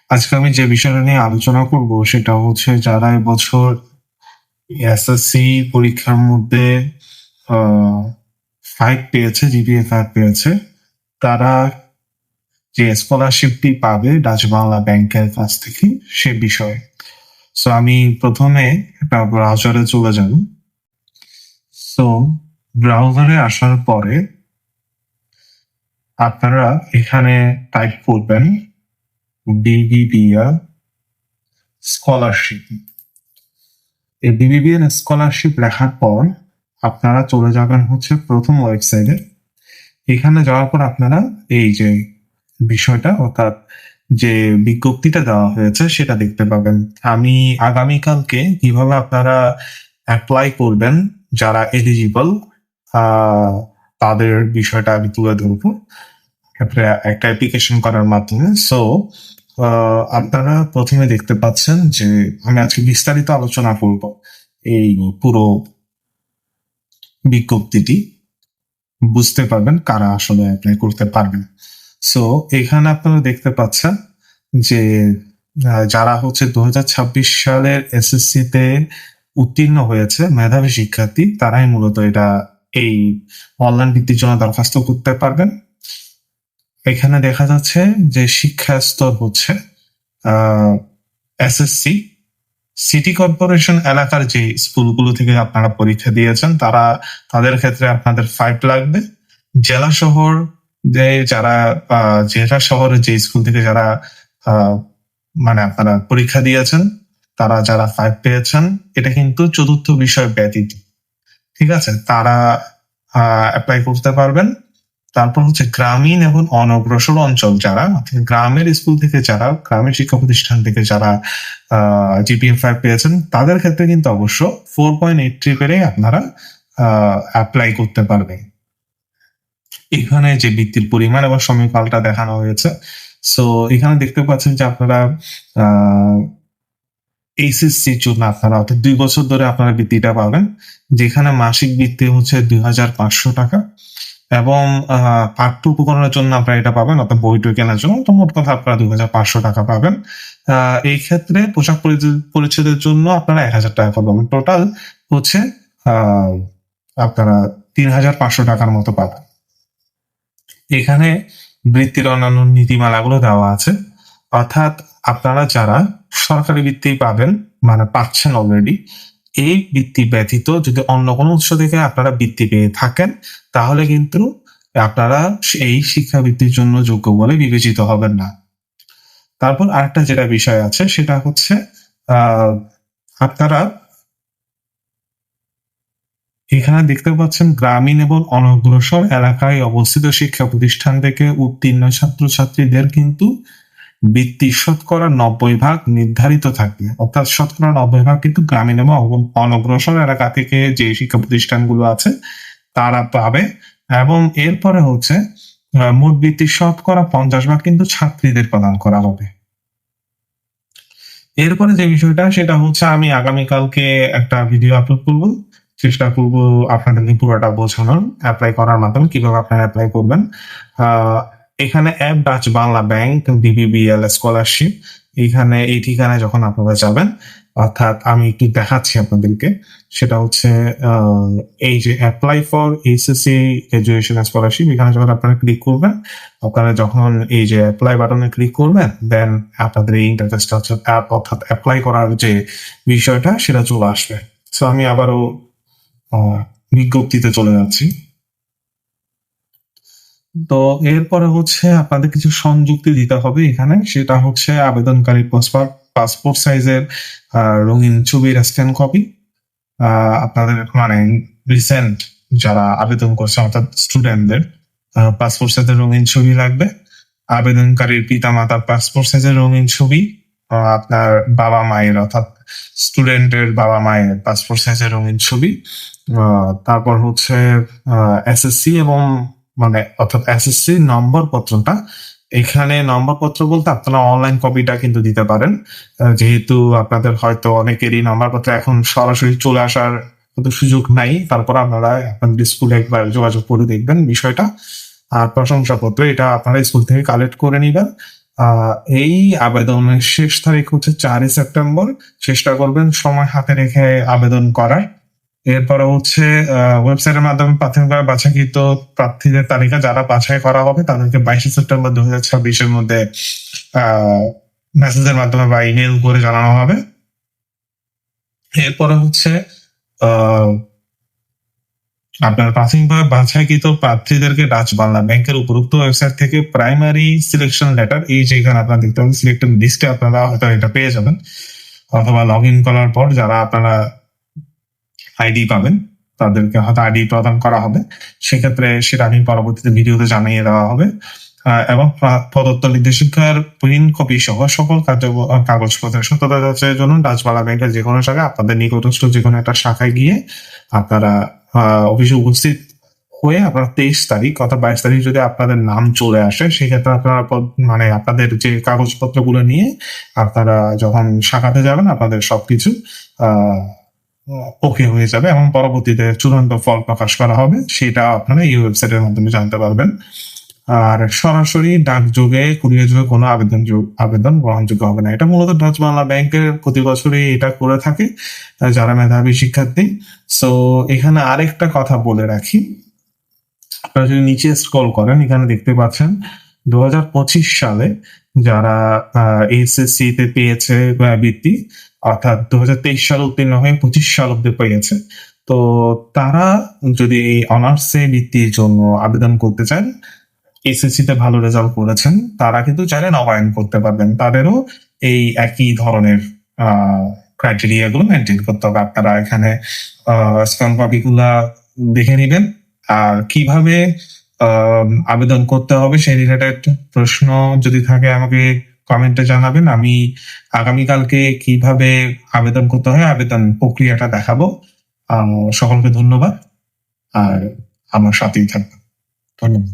আজকে আমি যে বিষয়টা নিয়ে আলোচনা করব সেটা হচ্ছে যারা এবছর এসএসসি পরীক্ষার মধ্যে আহ, 5 পেয়েছে, জিপিএ 5 পেয়েছে, তারা যে স্কলারশিপটি পাবে ডাচ বাংলা ব্যাংকের কাছ থেকে সে বিষয়ে। সো আমি প্রথমে একটা ব্রাউজারে চলে যাব। সো ব্রাউজারে আসার পরে আপনারা এখানে টাইপ করবেন বিবিবিএল স্কলারশিপ। এই বিবিবিএল স্কলারশিপ লেখার পর আপনারা চলে যাবেন হচ্ছে প্রথম ওয়েবসাইটে। এখানে যাওয়ার পর আপনারা এই যে বিষয়টা অর্থাৎ যে বিজ্ঞপ্তিটা দেওয়া হয়েছে সেটা দেখতে পাবেন। আমি আগামীকালকে কিভাবে আপনারা অ্যাপ্লাই করবেন যারা এলিজিবল তাদের বিষয়টা আমি তুলে ধরবো একটা অ্যাপ্লিকেশন করার মাধ্যমে। সো আপনারা প্রথমে দেখতে পাচ্ছেন যে আমি আজকে বিস্তারিত আলোচনা করব এই পুরো বিজ্ঞপ্তিটি, বুঝতে পারবেন কারা আসলে অ্যাপ্লাই করতে পারবেন। সো এখানে আপনারা দেখতে পাচ্ছেন যে যারা হচ্ছে 2026 সালের এসএসসি তে উত্তীর্ণ হয়েছে মেধাবী শিক্ষার্থী, তারাই মূলত এটা এই অনলাইন ভিত্তির জন্য দরখাস্ত করতে পারবেন। এখানে দেখা যাচ্ছে যে শিক্ষা স্তর হচ্ছে এসএসসি। সিটি কর্পোরেশন এলাকার যে স্কুলগুলো থেকে আপনারা পরীক্ষা দিয়েছেন তাদের ক্ষেত্রে আপনাদের 5 লাগবে। জেলা শহর জেলা শহরের যে স্কুল থেকে যারা মানে আপনারা পরীক্ষা দিয়েছেন তারা যারা 5 পেয়েছেন, এটা কিন্তু চতুর্থ বিষয় ব্যতীত, ঠিক আছে, তারা অ্যাপ্লাই করতে পারবেন। তারপর হচ্ছে গ্রামীণ এবং অনগ্রসর অঞ্চল যারা গ্রামের স্কুল থেকে যারা গ্রামের শিক্ষা প্রতিষ্ঠান থেকে যারা জিপিএ 5 পেয়েছেন তাদের ক্ষেত্রে কিন্তু অবশ্য 4.83 পেরে আপনারা অ্যাপ্লাই করতে পারবেন। এখানে যে বৃত্তির পরিমাণ এবং সময়কালটা দেখানো হয়েছে। সো এখানে দেখতে পাচ্ছেন যে আপনারা এইচএসসির জন্য আপনারা অর্থাৎ 2 বছর ধরে আপনারা বৃত্তিটা পাবেন, যেখানে মাসিক বৃত্তি হচ্ছে 2500 টাকা এবং পাঠ্য উপকরণের জন্য আপনারা এটা পাবেন অর্থাৎ বই কেনার জন্য তো মোট কথা আপনারা 2500 টাকা পাবেন। এই ক্ষেত্রে পোশাক পরিচ্ছদের জন্য আপনারা 1000 টাকা পাবেন। টোটাল হচ্ছে আপনারা 3500 টাকার মতো পাবেন। এখানে বৃত্তির অন্যান্য নীতিমালাগুলো দেওয়া আছে, অর্থাৎ আপনারা যারা সরকারি বৃত্তি পাবেন মানে পাচ্ছেন অলরেডি, এই বৃত্তি ব্যতীত যদি অন্য কোনো উৎস থেকে আপনারা বৃত্তি পেয়ে থাকেন তাহলে কিন্তু আপনারা এই শিক্ষাবৃত্তির জন্য যোগ্য বলে বিবেচিত হবেন না। তারপর আরেকটা যেটা বিষয় আছে সেটা হচ্ছে আপনারা এখানে দেখতে পাচ্ছেন গ্রামীণ এবং অনগ্রসর এলাকায় অবস্থিত শিক্ষা প্রতিষ্ঠান থেকে উত্তীর্ণ ছাত্রছাত্রীদের কিন্তু বৃত্তি শতকরা 90% নির্ধারিত থাকবে, অর্থাৎ শতকরা 90% কিন্তু গ্রামীণ এবং অনগ্রসর এলাকা থেকে যে শিক্ষা প্রতিষ্ঠানগুলো আছে তারা পাবে। এবং এরপরে হচ্ছে মোট বৃত্তি শতকরা 50% কিন্তু ছাত্রীদের প্রদান করা হবে। এরপরে যে বিষয়টা সেটা হচ্ছে আমি আগামীকালকে একটা ভিডিও আপলোড করবো, চেষ্টা করবো আপনাদেরকে পুরোটা বোঝানোর অ্যাপ্লাই করার মাধ্যমে কিভাবে আপনারা অ্যাপ্লাই করবেন। এখানে app Dutch Bangla bank BBBL scholarship, এখানে এই ঠিকানায় যখন আপনারা যাবেন, অর্থাৎ আমি একটু দেখাচ্ছি আপনাদেরকে, সেটা হচ্ছে এই যে apply for HSC graduation scholarship, এখানে যখন আপনারা ক্লিক করবেন, আপনারা যখন এই যে অ্যাপ্লাই বাটনে ক্লিক করবেন দেন আপনাদের এই ইন্টারফেসটা হচ্ছে অর্থাৎ অ্যাপ্লাই করার যে বিষয়টা সেটা চলে আসবে। সো আমি আবারও বিজ্ঞপ্তিতে চলে যাচ্ছি। তো এরপরে হচ্ছে আপনাদের কিছু সংযুক্তি দিতে হবে এখানে, সেটা হচ্ছে আবেদনকারী পাসপোর্ট সাইজের রঙিন ছবির স্ক্যান কপি, আপনাদের মানে রিসেন্ট যারা আবেদন করছে অর্থাৎ স্টুডেন্টদের পাসপোর্ট সাইজের রঙিন ছবি লাগবে, আবেদনকারীর পিতা মাতার পাসপোর্ট সাইজের রঙিন ছবি, আপনার বাবা মায়ের অর্থাৎ স্টুডেন্টের বাবা মায়ের পাসপোর্ট সাইজের রঙিন ছবি, তারপর হচ্ছে এসএসসি এবং মানে অর্থাৎ এসএসসি নম্বর পত্রটা, এখানে নম্বর পত্র বলতে আপনারা অনলাইন কপিটা কিন্তু দিতে পারেন, যেহেতু আপনাদের হয়তো অনেকেরই নম্বর পত্র এখন সরাসরি চলে আসার সুযোগ নাই, তারপর আপনারা আপনাদের স্কুলে একবার যোগাযোগ করে দেখবেন বিষয়টা। আর প্রশংসাপত্র এটা আপনারা স্কুল থেকে কালেক্ট করে নিবেন এই আবেদনের শেষ তারিখ হচ্ছে 4ই সেপ্টেম্বর। চেষ্টা করবেন সময় হাতে রেখে আবেদন করার। এরপরে হচ্ছে ওয়েবসাইটের মাধ্যমে প্রাথমিকভাবে বাছাইকৃত প্রার্থীদের তালিকা যারা বাছাই করা হবে তাদেরকে 22শে সেপ্টেম্বর 2026-এর মধ্যে মেসেজের মাধ্যমে বা ইমেল করে জানানো হবে। এরপরে হচ্ছে আপনার প্রাথমিকভাবে বাছাইকৃত প্রার্থীদেরকে ডাচ বাংলা ব্যাংকের উপরোক্ত ওয়েবসাইট থেকে প্রাইমারি সিলেকশন লেটার, এই যেখানে আপনারা দেখতে পাবেন সিলেক্টেড লিস্টে আপনারা হয়তো এটা পেয়ে যাবেন, অথবা লগ ইন করার পর যারা আপনারা আইডি পাবেন তাদেরকে হয়তো আইডি প্রদান করা হবে। সেক্ষেত্রে সেটা আমি পরবর্তীতে ভিডিওতে জানিয়ে দেওয়া হবে। এবং প্রদত্ত নির্দেশিকার প্রিন্ট কপি সহ সকল কাগজপত্রের সত্যতা যাচাইয়ের জন্য ডাচ বাংলা ব্যাংকের যে কোনো জায়গায় আপনাদের নিকটস্থ যে কোনো একটা শাখায় গিয়ে আপনারা অফিসে উপস্থিত হয়ে আপনারা 23 তারিখ অথবা 22 তারিখ যদি আপনাদের নাম চলে আসে সেক্ষেত্রে আপনারা মানে আপনাদের যে কাগজপত্রগুলো নিয়ে আপনারা যখন শাখাতে যাবেন আপনাদের সবকিছু ওকে হয়ে যাবে এবং পরবর্তীতে চূড়ান্ত ফল প্রকাশ করা হবে, সেটা আপনারা এই ওয়েবসাইটের মাধ্যমে জানতে পারবেন। আর সরাসরি ডাকযোগে কুরিয়ার যোগে কোনো আবেদন গ্রহণযোগ্য হবে না। এটা মূলত ডাচ বাংলা ব্যাংকের প্রতি বছরই এটা করে থাকে যারা মেধাবী শিক্ষার্থী। সো এখানে আরেকটা কথা বলে রাখি, আপনারা যদি নিচে স্ক্রল করেন এখানে দেখতে পাচ্ছেন 2025 সালে যারা এইচএসসি তে পেয়েছে বৃত্তি, অর্থাৎ 2023 সালে উত্তীর্ণ হয়ে 25 সাল অব্দি পেয়েছে, তো তারা যদি এই অনার্সে বৃত্তির জন্য আবেদন করতে চান, এসএসসি তে ভালো রেজাল্ট করেছেন, তারা কিন্তু চাইলে নবায়ন করতে পারবেন। তাদেরও এই একই ধরনের ক্রাইটেরিয়া গুলো মেনটেন করতে হবে। আপনারা এখানে স্ক্যান কপি গুলা দেখে নিবেন। আর কিভাবে আবেদন করতে হবে সেই রিলেটেড প্রশ্ন যদি থাকে আমাকে কমেন্টে জানাবেন। আমি আগামীকালকে কিভাবে আবেদন করতে হয় আবেদন প্রক্রিয়াটা দেখাবো। সকলকে ধন্যবাদ, আর আমার সাথেই থাকবেন। ধন্যবাদ।